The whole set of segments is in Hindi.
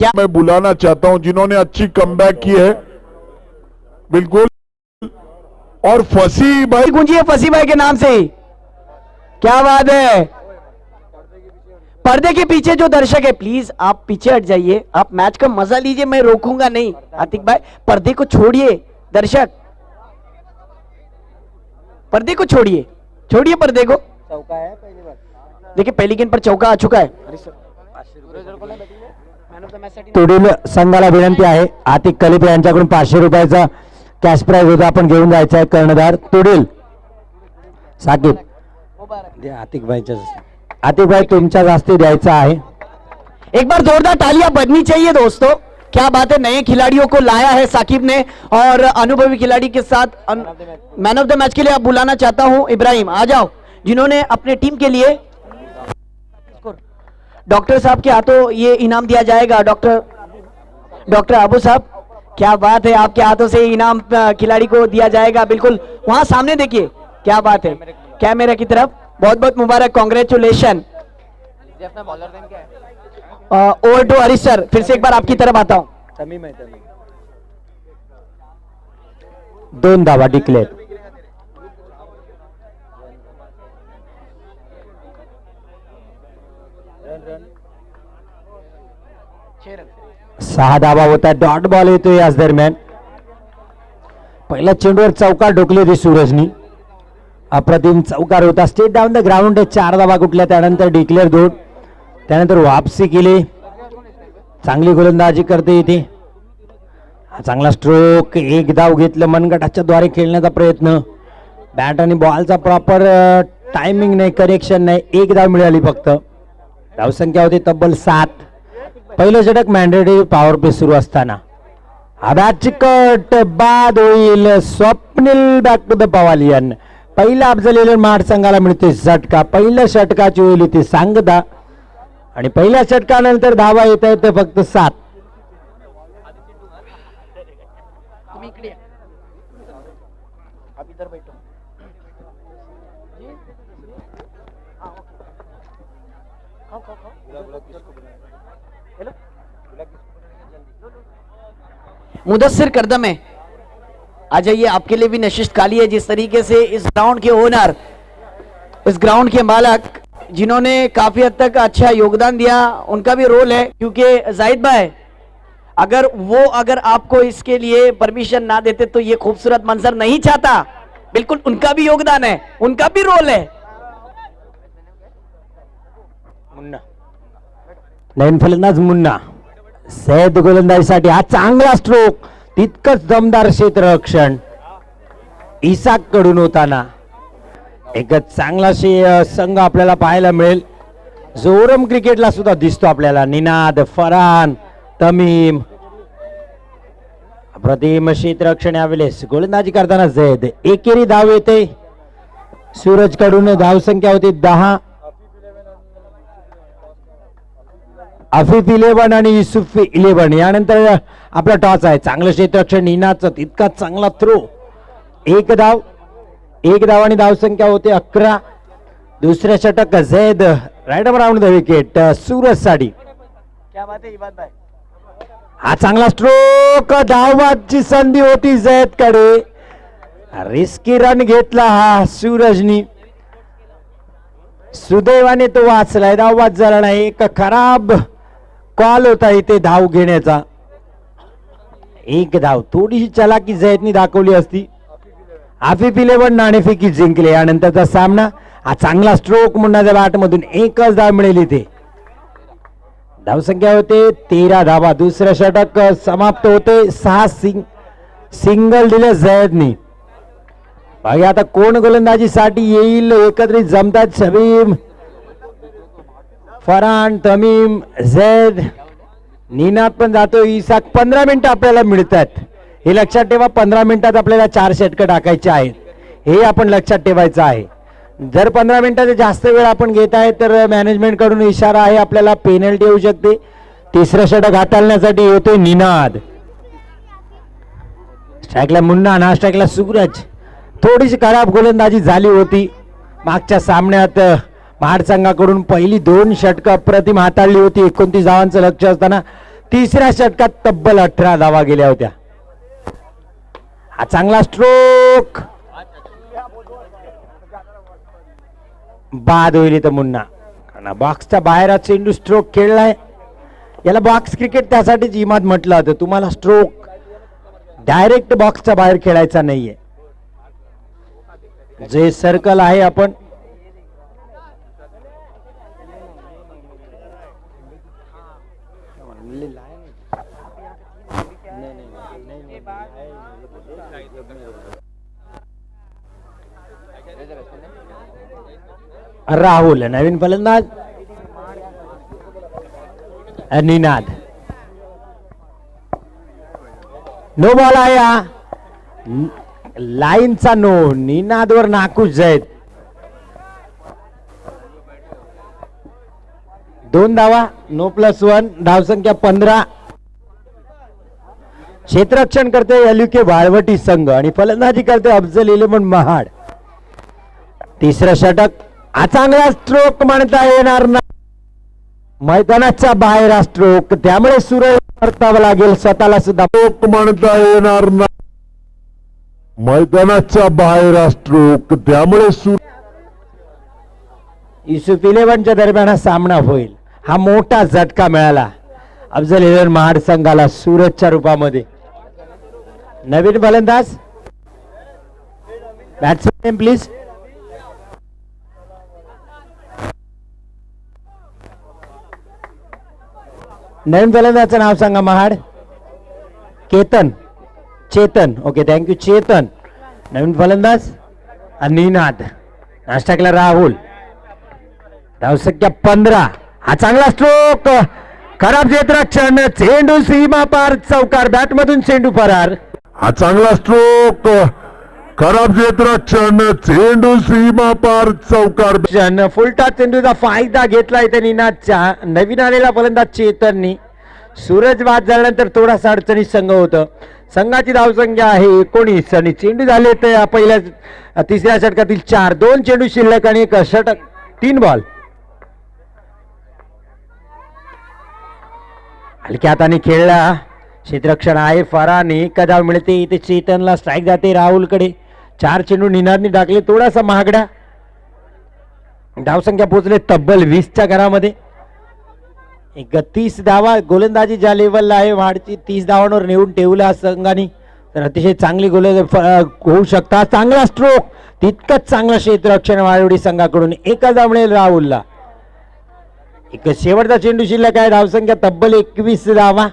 क्या मैं बुलाना चाहता हूं जिन्होंने अच्छी कमबैक की है, बिल्कुल। और फसी भाई गूंजिए फसी भाई के नाम से ही। क्या बात है। पर्दे के पीछे जो दर्शक है प्लीज आप पीछे हट जाइए, आप मैच का मजा लीजिए, मैं रोकूंगा नहीं। आतिक भाई पर्दे को छोड़िए, दर्शक पर्दे को छोड़िए, छोड़िए पर्दे को। चौका है पहली बार, देखिए पहली गेंद पर चौका आ चुका है। तुडील संघाला विनंती आहे, आतिक कलिप यांच्याकडून 500 रुपयाचा कॅश प्राइज होता, आपण घेऊन जायचं आहे। कर्णधार तुडील साकिब आतिक भाई तुमच्या जास्ती द्यायचा आहे। एक बार जोरदार तालियां बजनी चाहिए दोस्तों। क्या बात है, नए खिलाड़ियों को लाया है साकिब ने और अनुभवी खिलाड़ी के साथ मैन ऑफ द मैच के लिए आप बुलाना चाहता हूं इब्राहिम, आ जाओ, जिन्होंने अपने टीम के लिए डॉक्टर साहब के हाथों ये इनाम दिया जाएगा। डॉक्टर अबू साहब, क्या बात है, आपके हाथों से इनाम खिलाड़ी को दिया जाएगा। बिल्कुल वहां सामने देखिए, क्या बात है, कैमरा की तरफ। बहुत बहुत मुबारक, congratulation. Over to Harish sir, फिर से एक बार आपकी तरफ आता हूं। 2 धावा डिक्लेअर। सहा धावा होता, डॉट बॉल येतो याच दरम्यान। पहिल्या चेंडूवर चौकार ढोकली होती सूरजनी, अप्रतिम चौकार होता। स्टेट डाऊन द ग्राउंड 4 धावा कुठल्या, त्यानंतर डिक्लेअर 2, त्यानंतर वापसी केली। चांगली गोलंदाजी करते इथे, चांगला स्ट्रोक, 1 धाव घेतलं। मनगटाच्या द्वारे खेळण्याचा प्रयत्न, बॅट आणि बॉलचा प्रॉपर टायमिंग नाही, कनेक्शन नाही, 1 धाव मिळाली फक्त। धावसंख्या होती तब्बल 7। पहिलं षटक मॅन्डेटरी पॉवर प्ले सुरू असताना आबादची कट बाद होईल। Swapnil back to the pavilion. पहिला अफजल इलेव्हन महाड संघाला मिळते षटका, पहिल्या षटकाची होईल ती सांगता आणि पहिल्या षटकानंतर धावा येत आहेत ते फक्त 7। मुदस्सिर करदम है, आ जाइए, आपके लिए भी नशिस्त खाली है। जिस तरीके से इस ग्राउंड के ओनर, इस ग्राउंड के मालक, जिन्होंने काफी हद तक अच्छा योगदान दिया, उनका भी रोल है। क्योंकि जाहिद भाई अगर आपको इसके लिए परमिशन ना देते तो ये खूबसूरत मंजर नहीं चाहता। बिल्कुल उनका भी योगदान है, उनका भी रोल है। मुन्ना नवीन फलंदाज मुन्ना सैद गोलंदाजीसाठी हा चांगला स्ट्रोक, तितकंच दमदार क्षेत्ररक्षण इसाक कडून होताना एक चांगला संघ आपल्याला पाहायला मिळेल। जोरम क्रिकेटला सुद्धा दिसतो आपल्याला। निनाद, फरहान, तमीम, अप्रतिम क्षेत्ररक्षण यावेळेस गोलंदाजी करताना जैद। एकेरी धाव येते सूरज कडून, धावसंख्या होती 10। अफीफ 11 आणि युसुफ 11। यानंतर आपला टॉस आहे, चांगलं क्षेत्ररक्षण निनादचं, तितका चांगला थ्रो, 1 धाव आणि धावसंख्या होते 11। दुसऱ्या षटक Zaid right around the wicket Suraj साठी। क्या बात है इबाद भाई, हा चांगला स्ट्रोक, धावबादची संधी होती जैद कडे, रिस्की रन घेतला हा सूरजनी। सुदैवाने तो वाचलाय, धावबाद झाला नाही। एक खराब कॉल होता इथे धाव घेण्याचा। 1 धाव, थोडीशी चलाकी जैदनी दाखवली असती। आफिफ 11 नाणेफेकी जिंकले। यानंतरचा सामना, हा चांगला स्ट्रोक मुन्नाच्या बॅट मधून 1च धाव मिळाली इथे। धावसंख्या होते 13 धावा। दुसरं षटक समाप्त होते 6 सिंगल दिले जैदनी। बाकी आता कोण गोलंदाजीसाठी येईल, एकत्रित जमतात शबीम, फरहान, तमीम, जैद, निनाद पण जातो, इसाक। 15 मिनिटं आपल्याला मिळतात, हे लक्षात ठेवा। 15 मिनिटात आपल्याला 4 षटकं टाकायचे आहेत, हे आपण लक्षात ठेवायचं आहे। जर 15 मिनिटाचा जास्त वेळ आपण घेत आहे तर मॅनेजमेंट कडून इशारा आहे, आपल्याला पेनल्टी येऊ शकते। तिसरं षटक हाताळण्यासाठी येतोय निनाद। स्ट्राईकला मुन्ना, ना स्ट्राईकला सूरज। थोडीशी खराब गोलंदाजी झाली होती मागच्या सामन्यात। महाड संघाकडून पहिली 2 षटकं अप्रतिम हाताळली होती। 29 धावांचं लक्ष असताना तिसऱ्या षटकात तब्बल 18 धावा गेल्या होत्या. हा चांगला स्ट्रोक बाद होईल इथं मुन्ना, कारण बॉक्सच्या बाहेर चेंडू स्ट्रोक खेळलाय. याला बॉक्स क्रिकेट त्यासाठीच इमाद म्हटलं होतं. तुम्हाला स्ट्रोक डायरेक्ट बॉक्सच्या बाहेर खेळायचा नाहीये. जे सर्कल आहे आपण राहुल नवीन फलंदाज निनाद. नो बॉल आहे हा. लाईनचा नो. निनादवर नाखुश आहेत. 2 धावा. नो +1. धावसंख्या 15. क्षेत्ररक्षण करते LUK वाळवटी संघ आणि फलंदाजी करते अफजल इलेवन महाड. तिसरं षटक. हा चांगला स्ट्रोक म्हणता येणार नाही. मैदानाच्या बाहेर हा स्ट्रोक, त्यामुळे सूर्य परतावा लागेल स्वतःला सुद्धा. स्ट्रोक म्हणता येणार नाही. मैदानाच्या बाहेर हा स्ट्रोक, त्यामुळे युसुफ इलेव्हनच्या दरम्यान हा सामना होईल. हा मोठा झटका मिळाला अफजल इलेव्हन महाड संघाला सूरजच्या रूपामध्ये. नवीन फलंदाज बॅट्समॅन प्लीज. नवीन फलंदाजाचं नाव सांगा. महाड केतन चेतन. Okay thank you Chetan. नवीन फलंदाज निनाद. नाश्ताकला राहुल. धावसंख्या 15. हा चांगला स्ट्रोक. खराब क्षेत्ररक्षण. चेंडू सीमा पार चौकार. बॅटमधून चेंडू फरार. हा चांगला स्ट्रोक. खराब क्षेत्ररक्षण. चेंडू सीमा पार चौकार. फुलटा चेंडूचा फायदा घेतला इथे निनादच्या. नवीन आलेला फलंदाज चेतननी. सूरज बाद झाल्यानंतर थोडासा अडचणीत संघ होतं. संघाची धावसंख्या आहे 19 आणि चेंडू झाले तर पहिल्या तिसऱ्या षटकातील 4. 2 चेंडू शिल्लक आणि 1 षटक. 3 बॉल. हलक्या हाताने खेळला. क्षेत्ररक्षण आहे फराने. 1 धाव मिळते. इथे चेतनला स्ट्राईक जाते राहुलकडे. 4 चेंडू निनादने टाकले. थोडासा महागडा. धावसंख्या पोहोचले तब्बल 20च्या घरामध्ये. 31 धावा. गोलंदाजी ज्या लेवलला आहे महाडची 30 धावांवर नेऊन ठेवला संघाने तर अतिशय चांगली गोलंदाजी होऊ शकतात. चांगला स्ट्रोक. तितकंच चांगलं क्षेत्ररक्षण वाळवडी संघाकडून. 1 धाव मिळेल राहुलला. एक शेवटचा चेंडू शिल्लक आहे. धावसंख्या तब्बल 21 धावा.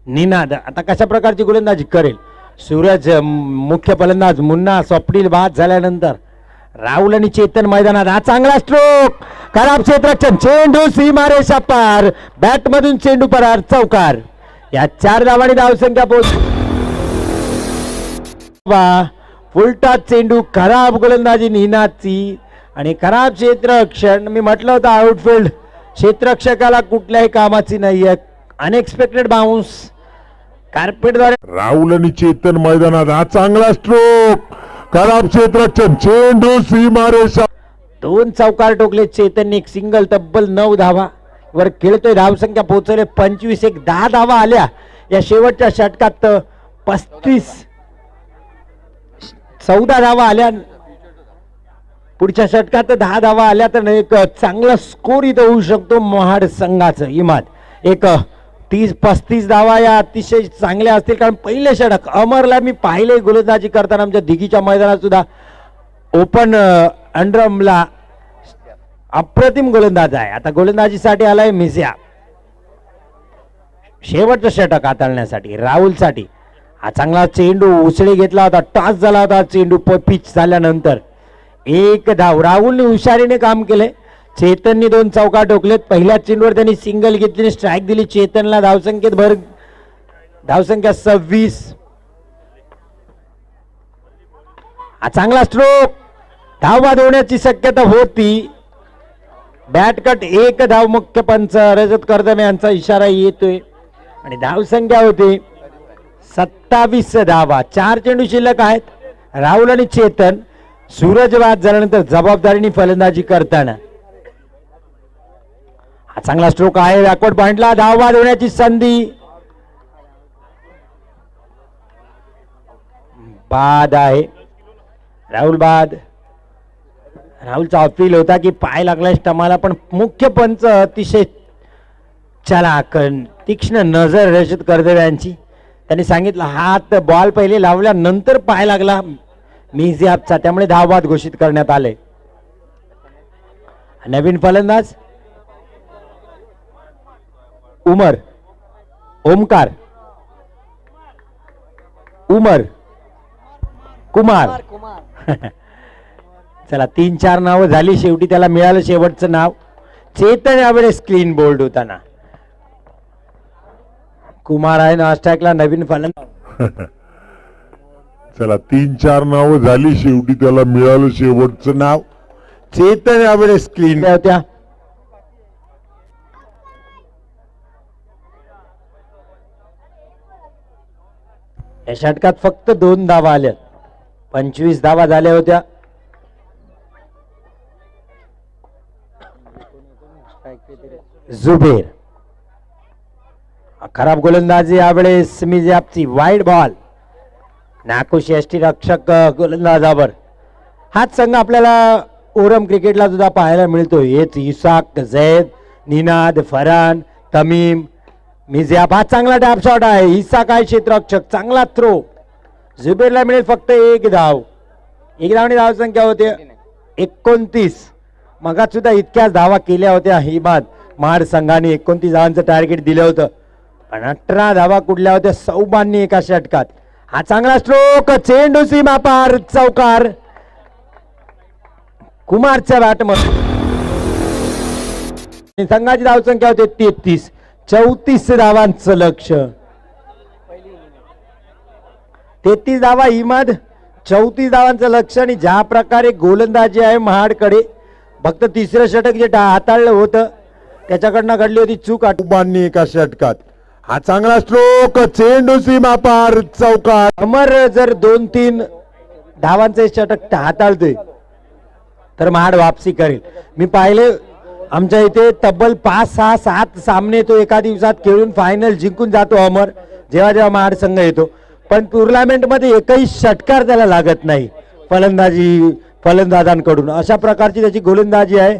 निनाद आता कशा प्रकारची गोलंदाजी करेल. सूरज मुख्य फलंदाज मुन्ना स्वप्नील बाद झाल्यानंतर राहुल आणि चेतन मैदानात. हा चांगला स्ट्रोक. खराब क्षेत्ररक्षण. चेंडू सीमारेषा पार. बॅटमधून चेंडू परार चौकार. या 4 धावांनी धावसंख्या पोहोच. फुलटा चेंडू. खराब गोलंदाजी निनादची आणि खराब क्षेत्ररक्षण. मी म्हटलं होतं आउटफील्ड क्षेत्ररक्षकाला कुठल्याही कामाची नाहीये. Unexpected bounce कार्पेटद्वारे. राहुल आणि चेतन मैदानात. हा चांगला स्ट्रोक. खराब क्षेत्ररक्षण. चेंडू सीमारेषा. 2 चौकार टोकले चेतनने. 1 सिंगल. तब्बल 9 धावा वर खेळतोय. धावसंख्या पोहोचले 25. 10 धावा आल्या या शेवटच्या षटकात. 14 धावा आल्या. पुढच्या षटकात 10 धावा आल्या तर एक चांगला स्कोर इथं होऊ शकतो महाड संघाचं. इमाद 30-35 धावा या अतिशय चांगल्या असतील. कारण पहिले षटक अमरला मी पाहिले गोलंदाजी करताना आमच्या दिघीच्या मैदानात सुद्धा. ओपन अंडरमला अप्रतिम गोलंदाज आहे. आता गोलंदाजीसाठी आलाय मिस्या. शेवटचं षटक हाताळण्यासाठी राहुलसाठी. हा चांगला चेंडू उसळी घेतला होता. टॉस झाला होता चेंडू पिच झाल्यानंतर. 1 धाव. राहुलने हुशारीने काम केले. चेतननी 2 चौकार टोकलेत. पहिल्या चेंडूवर त्यांनी सिंगल घेतली. स्ट्राईक दिली चेतनला. धावसंख्येत भर. धावसंख्या 26. हा चांगला स्ट्रोक. धाव बाद होण्याची शक्यता होती. Bat cut. 1 धाव. मुख्य पंच रजत करदम यांचा इशारा येतोय आणि धावसंख्या होती 27 धावा. 4 चेंडू शिल्लक आहेत. राहुल आणि चेतन. सूरज बाद झाल्यानंतर जबाबदारीने फलंदाजी करताना. हा चांगला स्ट्रोक आहे, बॅकवर्ड पॉइंटला धावबाद होण्याची संधी. बाद आहे, राहुल बाद. राहुलचा अपील होता की पाय लागला स्टमाला, पण मुख्य पंच अतिशय चालाक तीक्ष्ण नजर रचित कर्तव्यांची. त्यांनी सांगितलं हात बॉल पहिले लावल्यानंतर पाय लागला मिझियाबचा, त्यामुळे धावबाद घोषित करण्यात आले. नवीन फलंदाज उमर ओमकार उमर कुमार. चला 3-4 नावं झाली, शेवटी त्याला मिळालं शेवटचं नाव. चेतन यावेळेस क्लीन बोल्ड होताना. कुमार आहे नास्टॅकला नवीन फलंदाज. चला 3-4 नावं झाली, शेवटी त्याला मिळालं शेवटचं नाव. चेतन यावेळेस क्लीन होत्या. या षटकात फक्त 2 धावा आल्या, 25 धावा झाल्या होत्या. जुबेर खराब गोलंदाजी यावेळेस मिझियाबची. वाईड बॉल, नाखुश यष्टी रक्षक गोलंदाजावर. हाच संघ आपल्याला ओरम क्रिकेटला सुद्धा पाहायला मिळतो. हेच इसाक, झैद, निनाद, फरहान, तमीम, मिझियाब. हा चांगला टॅप शॉट आहे. इसाक आहे क्षेत्ररक्षक, चांगला थ्रो. जुबेरला मिळेल फक्त 1 धाव. 1 धावनी धाव संख्या होते 29. मगात सुद्धा इतक्याच धावा केल्या होत्या. हिमाद महाड संघाने 29 धावांचं टार्गेट दिलं होतं, पण 18 धावा कुठल्या होत्या सौबांनी एका षटकात. हा चांगला स्ट्रोक, चेंडू सीमा पार, चौकार. कुमारच्या बॅटमध्ये संघाची धावसंख्या होते 33. 34 धावांचं लक्ष. 33 धावा हिमद, 34 धावांचं लक्ष. आणि ज्या प्रकारे गोलंदाजी आहे महाडकडे, फक्त तिसरं षटक जे हाताळलं होतं त्याच्याकडनं घडली होती चूक. बांधणी एका षटकात. हा चांगला स्ट्रोक, चेंडू सीमा पार, चौकार. अमर जर 2-3 धावांचे षटक हाताळतोय तर महाड वापसी करेल. मी पाहिले आमच्या इथे तब्बल 5, 6, 7 सामने तो एका दिवसात खेळून फायनल जिंकून जातो अमर, जेव्हा जेव्हा महाड संघ येतो. पण टुर्नामेंट मध्ये एकही षटकार त्याला लागत नाही फलंदाजांकडून. अशा प्रकारची त्याची गोलंदाजी आहे.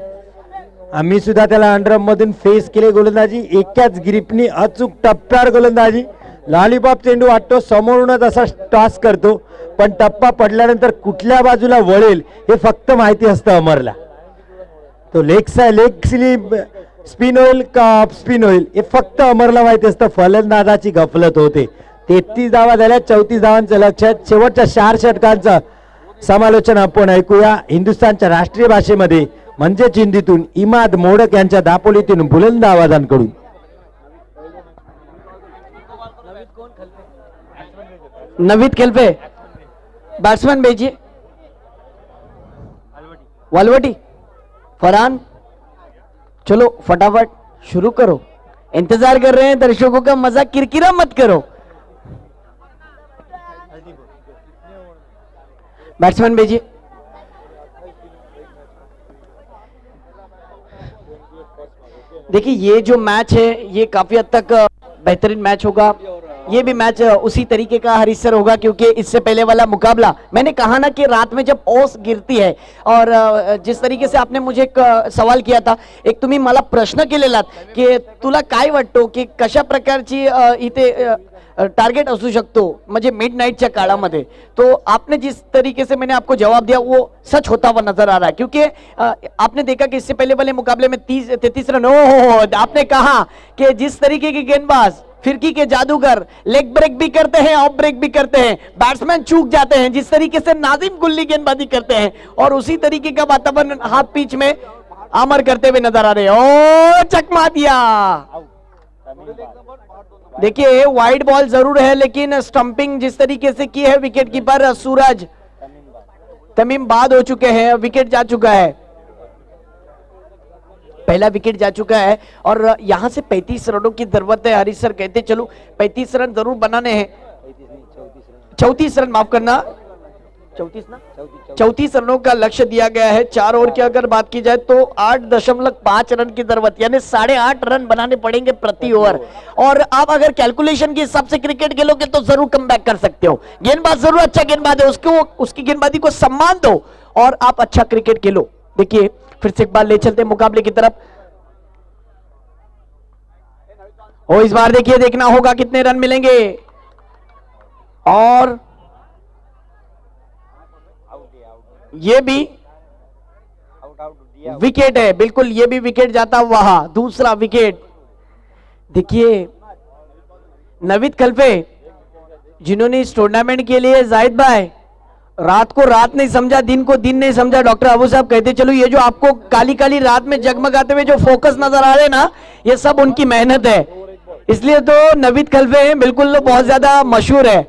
आम्ही सुद्धा त्याला अंडरम मधून फेस केले गोलंदाजी. एकाच ग्रिपनी अचूक टप्प्यावर गोलंदाजी. लॉलीपॉप चेंडू वाटतो समोरूनच असा टॉस करतो, पण टप्पा पडल्यानंतर कुठल्या बाजूला वळेल हे फक्त माहिती असतं अमरला. तो लेग स्लिप स्पिन होईल का ऑफ स्पिन होईल हे फक्त अमरला माहिती असतं. फलंदाजाची गफलत होते. 33 धावा झाल्या, 34 धावांचं लक्ष. शेवटच्या 4 षटकांचं समालोचन आपण ऐकूया हिंदुस्थानच्या राष्ट्रीय भाषेमध्ये, म्हणजेच हिंदीतून इमाद मोडक यांच्या दापोलीतून बुलंद आवाजांकडून. नवीद खेलपे बैट्समैन भेजिए. वालवटी, फरहान, चलो फटाफट शुरू करो. इंतजार कर रहे हैं दर्शकों का, मजा किरकिरा मत करो. बैट्समैन भेजिए. देखिए ये जो मैच है ये काफी हद तक बेहतरीन मैच होगा. ये भी मैच उसी तरीके का हरीश सर होगा, क्योंकि इससे पहले वाला मुकाबला मैंने कहा ना कि रात में जब ओस गिरती है, और जिस तरीके से आपने मुझे एक सवाल किया था, एक तुम्ही मला प्रश्न केलेला की तुला काय वाटतो की कशा प्रकारची इथे टार्गेट असू शकतो म्हणजे मिड नाईटच्या काळामध्ये, तो आपने जिस तरीके से मैंने आपको जवाब दिया वो सच होता हुआ नजर आ रहा है. क्योंकि आपने देखा कि इससे पहले वाले मुकाबले में 33 रन हो. आपने कहा कि जिस तरीके के गेंदबाज, फिरकी के जादूगर लेग ब्रेक भी करते हैं, ऑफ ब्रेक भी करते हैं, बैट्समैन चूक जाते हैं, जिस तरीके से नाजिम गुल्ली गेंदबाजी करते हैं, और उसी तरीके का वातावरण हाफ पिच में आमर करते हुए नजर आ रहे हैं. ओ चकमा दिया. देखिए वाइड बॉल जरूर है, लेकिन स्टंपिंग जिस तरीके से की है विकेट कीपर सूरज तमीम बाद हो चुके हैं. विकेट जा चुका है, पहला विकेट जा चुका है, और यहां से 35 रनों की जरूरत है. हरीश सर कहते चलो 35 रन जरूर बनाने हैं. 34 रन, माफ करना, 34 ना 34 रनों का लक्ष्य दिया गया है। 4 ओवर की अगर बात की जाए तो 8.5 रन की जरूरत, यानी 8.5 रन बनाने पड़ेंगे प्रति ओवर। और आप अगर कैलकुलेशन के हिसाब से क्रिकेट खेलोगे तो जरूर कमबैक कर सकते हो। गेंदबाज जरूर अच्छा गेंदबाज है, उसको उसकी गेंदबाजी को सम्मान दो और आप अच्छा क्रिकेट खेलो। देखिए फिर से एक बार ले चलते मुकाबले की तरफ। और इस बार देखिए देखना होगा कितने रन मिलेंगे। और ये भी विकेट है, बिल्कुल ये भी विकेट जाता हुआ, दूसरा विकेट। देखिए नवीद खलफे जिन्होंने इस टूर्नामेंट के लिए, जाहिद भाई, रात को रात नहीं समझा, दिन को दिन नहीं समझा। डॉक्टर अबू साहब कहते चलो ये जो आपको काली काली रात में जगमगाते हुए जो फोकस नजर आ रहे हैं ना, ये सब उनकी मेहनत है। इसलिए तो नवीद खलफे बिल्कुल बहुत ज्यादा मशहूर है।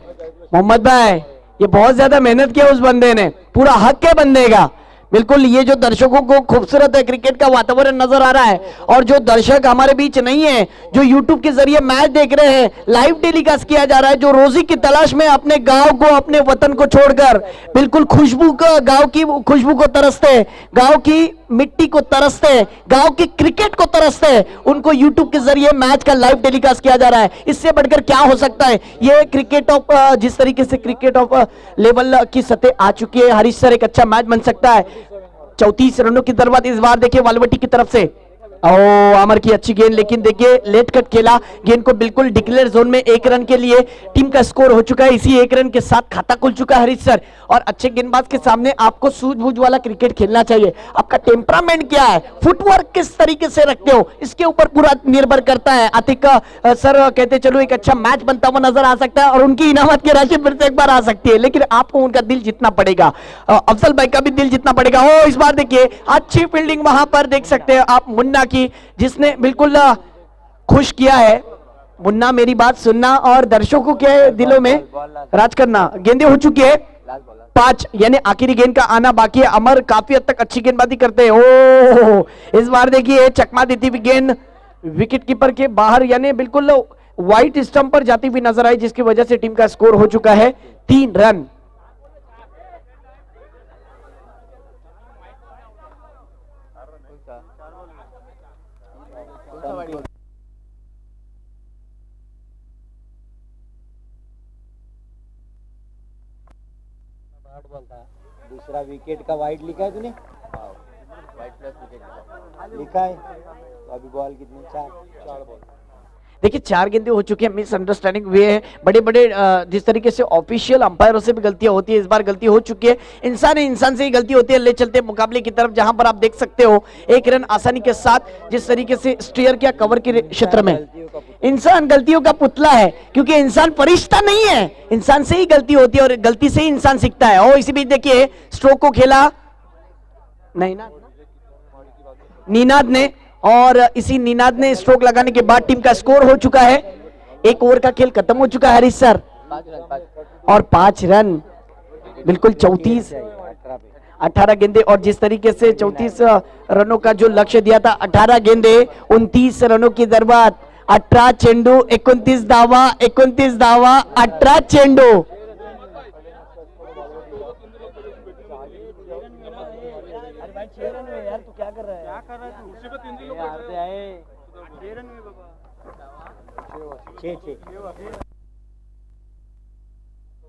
मोहम्मद भाई ये बहुत ज्यादा मेहनत किया उस बंदे ने, पूरा हक है बंदे का। बिल्कुल ये जो दर्शकों को खूबसूरत है क्रिकेट का वातावरण नजर आ रहा है, और जो दर्शक हमारे बीच नहीं है, जो यूट्यूब के जरिए मैच देख रहे हैं, लाइव टेलीकास्ट किया जा रहा है, जो रोजी की तलाश में अपने गांव को, अपने वतन को छोड़कर बिल्कुल खुशबू का, गांव की खुशबू को तरसते, गांव की मिट्टी को तरसते, गांव के क्रिकेट को तरसते, उनको यूट्यूब के जरिए मैच का लाइव टेलीकास्ट किया जा रहा है। इससे बढ़कर क्या हो सकता है। ये क्रिकेट ऑफ, जिस तरीके से क्रिकेट ऑफ लेवल की सतह आ चुकी है, हरीश सर एक अच्छा मैच बन सकता है। 34 रनों की जरूरत इस बार। देखिए वालवटी की तरफ से आमर की अच्छी गेंद, लेकिन देखिए लेट कट खेला, गेंद को बिल्कुल डिक्लेयर जोन में 1 रन के लिए टीम का स्कोर हो चुका है। इसी 1 रन के साथ खाता खुल चुका है हरीश सर। और अच्छे गेंदबाज के सामने आपको सूझबूझ वाला क्रिकेट खेलना चाहिए। आपका टेम्परामेंट क्या है, फुटवर्क किस तरीके से रखते हो, इसके ऊपर पूरा निर्भर करता है। आतिक सर कहते चलो एक अच्छा मैच बनता हुआ नजर आ सकता है और उनकी इनामत की राशि फिर से एक बार आ सकती है, लेकिन आपको उनका दिल जीतना पड़ेगा, अफजल भाई का भी दिल जीतना पड़ेगा। ओ इस बार देखिए अच्छी फील्डिंग वहां पर देख सकते हैं आप मुन्ना की, जिसने बिल्कुल खुश किया है। मुन्ना मेरी बात सुनना और दर्शकों के दिलों में राज करना। गेंदें हो चुकी है 5, यानी आखिरी गेंद का आना बाकी है। अमर काफी हद तक अच्छी गेंदबाजी करते हैं। ओ इस बार देखिए चकमा देती हुई गेंद विकेट कीपर के बाहर, यानी बिल्कुल व्हाइट स्टंप पर जाती हुई नजर आई, जिसकी वजह से टीम का स्कोर हो चुका है 3 रन। दूसरा विकेट का वाइड लिखा है तूने? वाइड प्लस विकेट लिखा है। तो अभी बॉल कितनी? 4 बॉल। देखिए 4 गेंदें हो चुकी है, मिसअंडरस्टैंडिंग हुए हैं। बड़े बड़े जिस तरीके से ऑफिशियल अंपायरों से भी गलतियां होती है, इस बार गलती हो चुकी है। इंसान से ही गलती होती है। ले चलते मुकाबले की तरफ, जहां पर आप देख सकते हो 1 रन आसानी के साथ, जिस तरीके से स्टीयर किया कवर के क्षेत्र में। इंसान गलतियों का पुतला है, क्योंकि इंसान फरिश्ता नहीं है, इंसान से ही गलती होती है और गलती से ही इंसान सीखता है। और इसी बीच देखिए स्ट्रोक को खेला नहीं ना नीनाद ने, और इसी नीनाद ने स्ट्रोक लगाने के बाद टीम का स्कोर हो चुका है। 1 ओवर का खेल खत्म हो चुका है हरीश सर, और 5 रन, बिल्कुल 18 गेंदे। और जिस तरीके से 34 रनों का जो लक्ष्य दिया था, 18 गेंदे 29 रनों की जरूरत। 18 चेंडू 29 धावा, 29 धावा 18 चेंडू। यार तू क्या कर रहा है?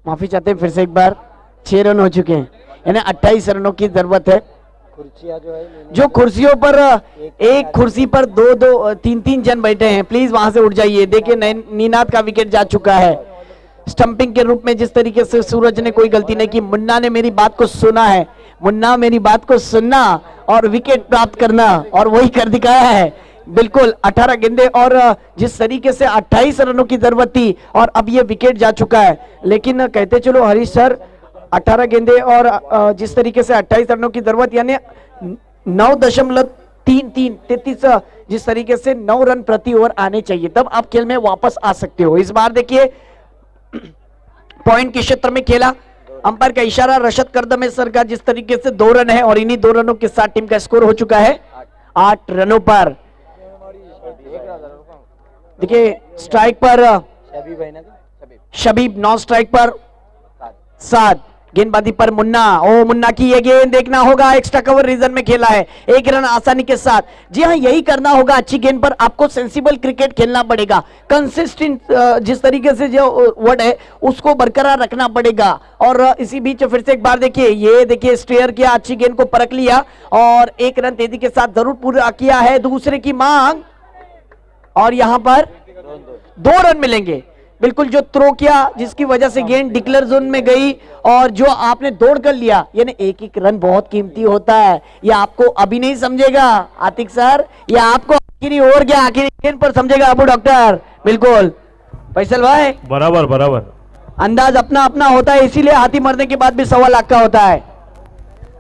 माफी चाहते हैं फिर से एक बार, 6 रन हो चुके हैं, यानी 28 रनों की जरूरत है। कुर्सियां जो कुर्सियों पर एक कुर्सी पर 2-2 3-3 जन बैठे हैं, प्लीज वहां से उठ जाइए। देखिए नीनाद का विकेट जा चुका है। स्टंपिंग के रूप में जिस तरीके से सूरज ने कोई गलती नहीं की, मुन्ना ने मेरी बात को सुना है, मुन्ना मेरी बात को सुनना और विकेट प्राप्त करना, और वही कर दिखाया है। बिल्कुल 18 गेंदे और जिस तरीके से 28 रनों की जरूरत थी, और अब ये विकेट जा चुका है। लेकिन कहते चलो हरीश सर 18 गेंदे और जिस तरीके से 28 रनों की जरूरत, यानी 9.33 जिस तरीके से 9 रन प्रति ओवर आने चाहिए, तब आप खेल में वापस आ सकते हो। इस बार देखिए पॉइंट के क्षेत्र में खेला, अंपायर का इशारा रशद करदम सर का, जिस तरीके से 2 रन है, और इन्हीं 2 रनों के साथ टीम का स्कोर हो चुका है 8 रनों पर। देखिए स्ट्राइक पर शबीब, नॉन स्ट्राइक पर 7, गेंदबाजी पर मुन्ना, ओ मुन्ना की ये गेंद देखना होगा, एक्स्ट्रा कवर रीजन में खेला है, एक रन आसानी के साथ। जी हाँ, यही करना होगा, अच्छी गेंद पर आपको सेंसिबल क्रिकेट खेलना पड़ेगा, कंसिस्टेंट जिस तरीके से जो वर्ड है उसको बरकरार रखना पड़ेगा। और इसी बीच फिर से एक बार देखिए, ये देखिए स्टेयर किया, अच्छी गेंद को परख लिया और एक रन तेजी के साथ जरूर पूरा किया है, दूसरे की मांग, और यहां पर 2 रन मिलेंगे। बिल्कुल जो थ्रो किया जिसकी वजह से गेंद डिक्लेयर जोन में गई, और जो आपने दौड़ कर लिया, यानी एक एक रन बहुत कीमती होता है। ये आपको अभी नहीं समझेगा आतिक सर, ये आपको आखिरी ओवर के आखिरी गेंद पर समझेगा अबू डॉक्टर। बिल्कुल फैसल भाई, बराबर बराबर, अंदाज अपना अपना होता है, इसीलिए हाथी मरने के बाद भी 1.25 लाख का होता है।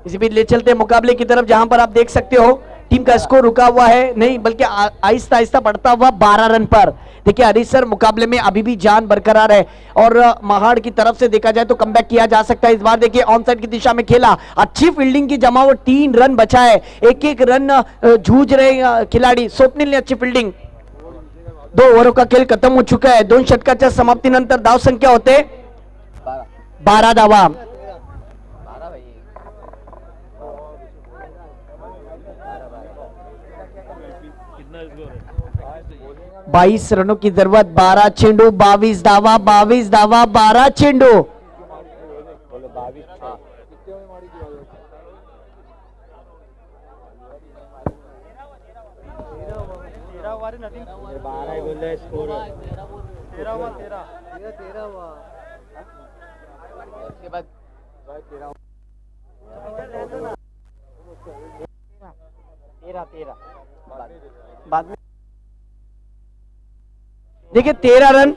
इसी बीच ले चलते हैं मुकाबले की तरफ, जहां पर आप देख सकते हो टीम का स्कोर रुका हुआ है, नहीं बल्कि आहिस्ता आहिस्ता बढ़ता हुआ 12 रन पर। देखिए हरीश सर, मुकाबले में अभी भी जान बरकरार है और महाड़ की तरफ से देखा जाए तो कमबैक किया जा सकता है। इस बार देखिए ऑन साइड की दिशा में खेला, अच्छी फील्डिंग की जमावट, 3 रन बचा है, एक एक रन जूझ रहे खिलाड़ी। स्वप्निल ने अच्छी फील्डिंग, 2 ओव्हरों का खेल खत्म हो चुका है, 2 षटकाच्या समाप्तीनंतर धाव संख्या होते 12 धावा। 22 रनों की जरूरत, 12 चेंडू 22 धावा, 22 धावा 12 चेंडू। बाद में देखिए 13 रन,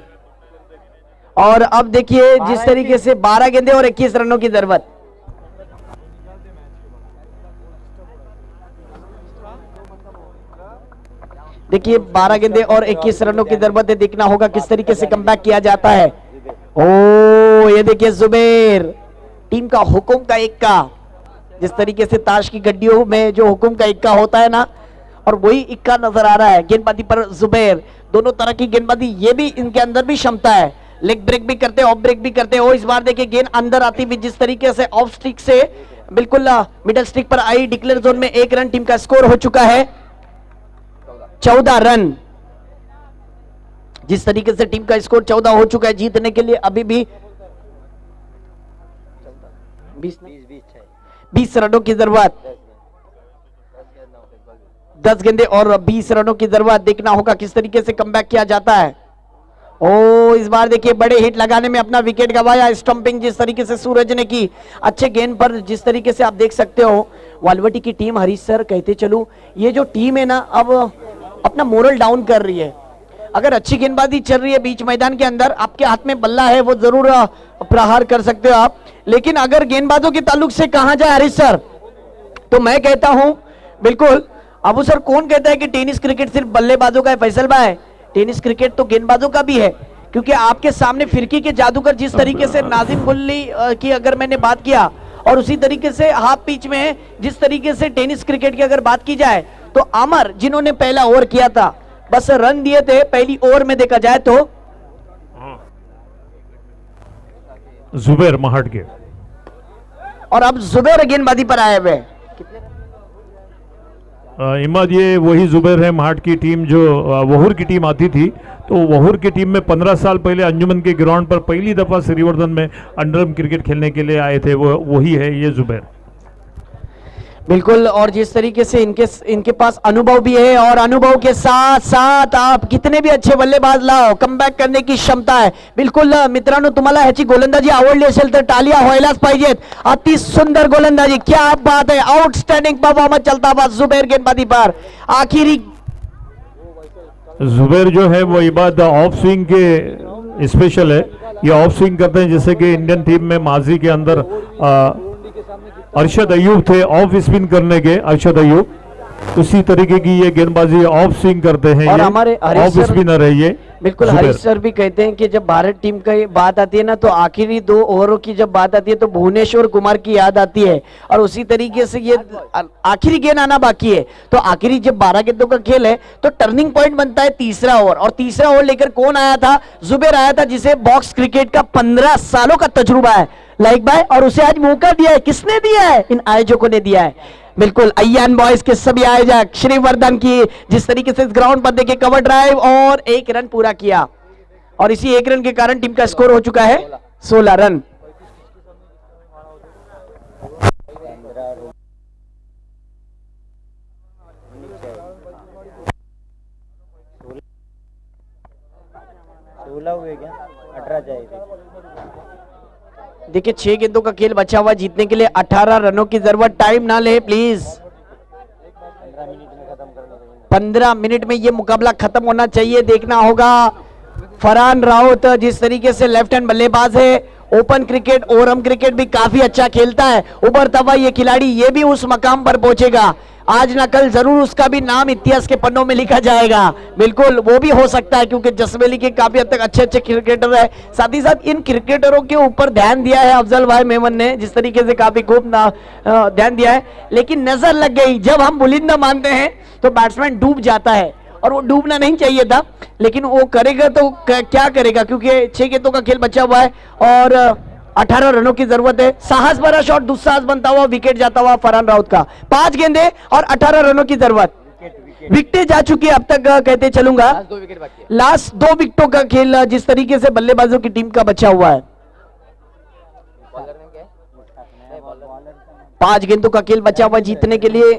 और अब देखिए जिस तरीके से 12 गेंदे और 21 रनों की जरूरत। देखिए 12 गेंदे और 21 रनों की जरूरत है, देखना होगा किस तरीके से कमबैक किया जाता है। ओ ये देखिए जुबैर, टीम का हुकुम का इक्का, जिस तरीके से ताश की गड्डियों में जो हुकुम का इक्का होता है ना, और वही इक्का नजर आ रहा है गेंदबाजी पर जुबैर। दोनों तरह की गेंदबाजी, ये भी इनके अंदर भी क्षमता है, लेग ब्रेक भी करते हैं, ऑफ ब्रेक भी करते हैं। और इस बार देखिए गेंद अंदर आती हुई जिस तरीके से ऑफ स्टिक से बिल्कुल मिडल स्टिक पर आई, डिक्लेयर जोन में 1 रन, टीम का स्कोर हो चुका है 14 रन। जिस तरीके से टीम का स्कोर 14 हो चुका है, जीतने के लिए अभी भी 20 रनों की जरूरत, 10 गेंदे और 20 रनों की जरूरत। देखना होगा किस तरीके से कमबैक किया जाता है। ओ इस बार देखिए बड़े हिट लगाने में अपना विकेट गंवाया, स्टंपिंग जिस तरीके से सूरज ने की, अच्छे गेंद पर जिस तरीके से आप देख सकते हो। वालवटी की टीम, हरीश सर कहते चलूं, ये जो टीम है ना अब अपना मोरल डाउन कर रही है। अगर अच्छी गेंदबाजी चल रही है बीच मैदान के अंदर, आपके हाथ में बल्ला है, वो जरूर प्रहार कर सकते हो आप। लेकिन अगर गेंदबाजों के ताल्लुक से कहा जाए हरीश सर, तो मैं कहता हूं बिल्कुल, अबू सर कौन कहता है कि टेनिस क्रिकेट सिर्फ बल्लेबाजों का है? फैसल भाई, टेनिस क्रिकेट तो गेंदबाजों का भी है, क्योंकि आपके सामने फिरकी के जादूगर जिस तरीके से नाजिम गुल्ली की अगर मैंने बात किया, और उसी तरीके से हाफ पिच में जिस तरीके से टेनिस क्रिकेट की अगर बात की जाए, तो अमर जिन्होंने पहला ओवर किया था, बस रन दिए थे पहली ओवर में देखा जाए तो, जुबैर महाट के, और अब जुबैर गेंदबाजी पर आए हुए। इमाद, ये वही जुबैर है महाट की टीम जो वहूर की टीम आती थी, तो वहूर की टीम में 15 साल पहले अंजुमन के ग्राउंड पर पहली दफा श्रीवर्धन में अंडरआर्म क्रिकेट खेलने के लिए आए थे, वो वही है ये जुबैर। बिल्कुल, और जिस तरीके से इनके पास अनुभव भी है, और अनुभव के साथ साथ आप कितने भी अच्छे बल्लेबाज लाओ, कमबॅक करने की क्षमता आहे। बिलकुल मित्रांनो, तुम्हाला ह्याची गोलंदाजी आवडली असेल तर टाळ्या व्हायलाच पाहिजेत। अति सुंदर गोलंदाजी, क्या बात है, आउटस्टैंडिंग परफॉर्मेंस चलता हुआ जुबैर गेंदबाजी पर। आखिरी जुबैर जो है वो इबाद ऑफ स्विंग के स्पेशल है, ये ऑफ स्विंग करते हैं, जैसे कि इंडियन टीम में माजी के अंदर अरशद अयूब थे ऑफ स्पिन करने के, अरशद अयूब, उसी तरीके की ये गेंदबाजी ऑफ स्विंग करते हैं, और ये हमारे ऑफ स्पिनर है ये। बिल्कुल जुबेर। हरीश सर भी कहते हैं कि जब भारत टीम की बात आती है ना तो आखिरी 2 ओवरों की जब बात आती है तो भुवनेश्वर कुमार की याद आती है, और उसी तरीके से ये आखिरी गेंद आना बाकी है। तो आखिरी जब 12 गेंदों का खेल है तो टर्निंग पॉइंट बनता है तीसरा ओवर, और तीसरा ओवर लेकर कौन आया था? जुबेर आया था, जिसे बॉक्स क्रिकेट का 15 सालों का तजुर्बा है लाइक भाई, और उसे आज मौका दिया है। किसने दिया है? इन आयोजकों ने दिया है। बिल्कुल अय्यान बॉयज के सभी आयोजक श्रीवर्धन की जिस तरीके से इस ग्राउंड पर देखे कवर ड्राइव और 1 रन पूरा किया, और इसी 1 रन के कारण टीम का स्कोर हो चुका है 16 रन। हुए क्या 18 जाएगी। देखिए 6 गेंदों का खेल बचा हुआ, जीतने के लिए 18 रनों की जरूरत। टाइम ना ले प्लीज, 15 मिनट में ये मुकाबला खत्म होना चाहिए। देखना होगा फरहान राउत जिस तरीके से लेफ्ट हैंड बल्लेबाज है, ओपन क्रिकेट ओरम क्रिकेट भी काफी अच्छा खेलता है, उभरता हुआ ये खिलाड़ी, ये भी उस मकाम पर पहुंचेगा। आज ना कल जरूर उसका भी नाम इतिहास के पन्नों में लिखा जाएगा। बिल्कुल वो भी हो सकता है, क्योंकि जसवेली के काफी हद तक अच्छे क्रिकेटर है। साथ ही साथ इन क्रिकेटरों के ऊपर ध्यान दिया है अफजल भाई मेमन ने, जिस तरीके से काफी खूब ध्यान दिया है। लेकिन नजर लग गई, जब हम बुलिंदा मानते हैं तो बैट्समैन डूब जाता है, और वो डूबना नहीं चाहिए था, लेकिन वो करेगा तो क्या करेगा, क्योंकि 6 गेंदों का खेल बचा हुआ है और 18 रनों की जरूरत है। साहस भरा शॉट, दुस्साहस बनता हुआ विकेट जाता हुआ फरहान राउत का। 5 गेंदे और 18 रनों की जरूरत। विकेटें जा चुकी है अब तक, कहते चलूंगा लास्ट 2 विकेटों का खेल जिस तरीके से बल्लेबाजों की टीम का बचा हुआ है। 5 गेंदों का खेल बचा हुआ जीतने के लिए।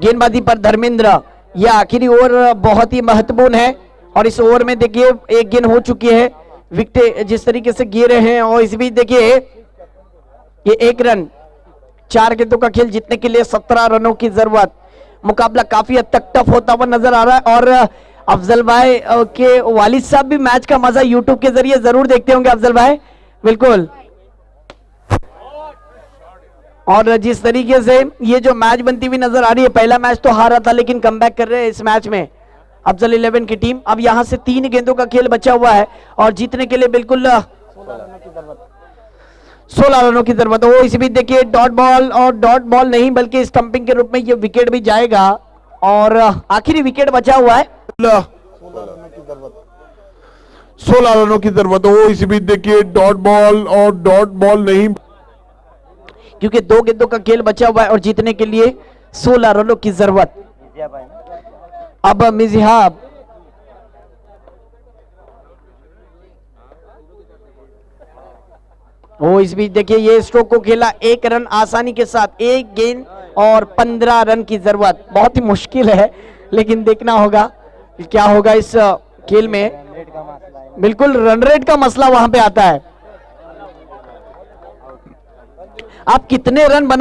गेंदबाजी पर धर्मेंद्र, यह आखिरी ओवर बहुत ही महत्वपूर्ण है, और इस ओवर में देखिए 1 गेंद हो चुकी है, विकेट जिस तरीके से गिरे हैं, और इस बीच देखिए ये 1 रन। 4 गेंदों का खेल जीतने के लिए 17 रनों की जरूरत। मुकाबला काफी हद तक टफ होता हुआ नजर आ रहा है, और अफजल भाई के वालिद साहब भी मैच का मजा यूट्यूब के जरिए जरूर देखते होंगे अफजल भाई। बिल्कुल, और जिस तरीके से ये जो मैच बनती हुई नजर आ रही है, पहला मैच तो हारा था लेकिन कमबैक कर रहे हैं इस मैच में अफजल 11 की टीम। अब यहां से 3 गेंदों का खेल बचा हुआ है और जीतने के लिए बिल्कुल 16 रनों की जरूरत है। वो इसी बीच देखिए डॉट बॉल, और डॉट बॉल नहीं बल्कि स्टंपिंग के रूप में ये विकेट भी जाएगा, और आखिरी विकेट बचा हुआ है। 16 रनों की जरूरत है। वो इसी बीच देखिए डॉट बॉल, और डॉट बॉल नहीं, क्योंकि 2 गेंदों का खेल बचा हुआ है और जीतने के लिए 16 रनों की जरूरत। अब मिज़हाब, वो इस बीच देखिए ये स्ट्रोक को खेला 1 रन आसानी के साथ, 1 गेंद और 15 रन की जरूरत। बहुत ही मुश्किल है, लेकिन देखना होगा क्या होगा इस खेल में। बिल्कुल रन रेट का मसला वहां पे आता है, आप कितने रन बना